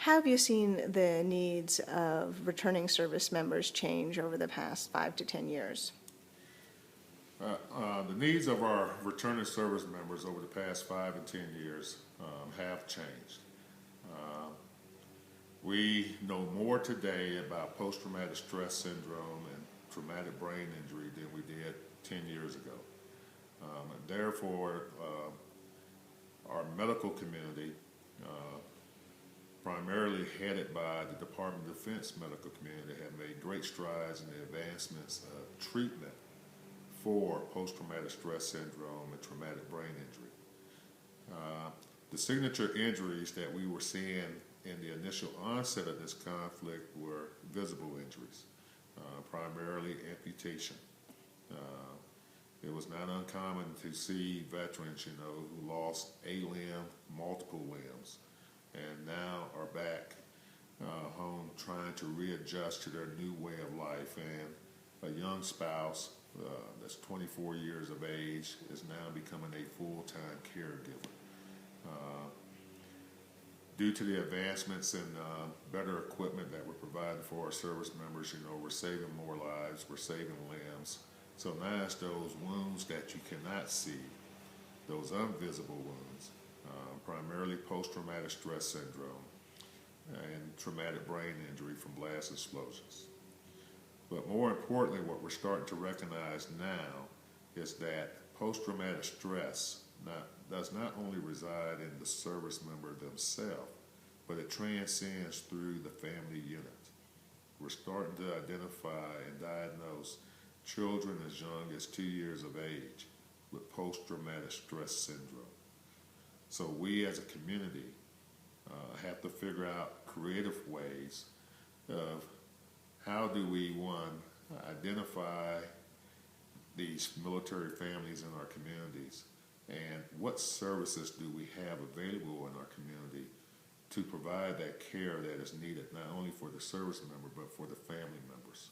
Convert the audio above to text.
How have you seen the needs of returning service members change over the past 5 to 10 years? The needs of our returning service members over the past 5 and 10 years have changed. We know more today about post-traumatic stress syndrome and traumatic brain injury than we did 10 years ago. And therefore, our medical community, primarily headed by the Department of Defense medical community, have made great strides in the advancements of treatment for post-traumatic stress syndrome and traumatic brain injury. The signature injuries that we were seeing in the initial onset of this conflict were visible injuries, primarily amputation. It was not uncommon to see veterans, who lost a limb, multiple limbs, and now are back home trying to readjust to their new way of life. And a young spouse that's 24 years of age is now becoming a full-time caregiver. Due to the advancements and better equipment that we're providing for our service members, we're saving more lives, we're saving limbs. So now it's those wounds that you cannot see, those invisible wounds, primarily post-traumatic stress syndrome and traumatic brain injury from blast explosions. But more importantly, what we're starting to recognize now is that post-traumatic stress does not only reside in the service member themselves, but it transcends through the family unit. We're starting to identify and diagnose children as young as 2 years of age with post-traumatic stress syndrome. So we as a community have to figure out creative ways of how do we, one, identify these military families in our communities, and what services do we have available in our community to provide that care that is needed, not only for the service member, but for the family members.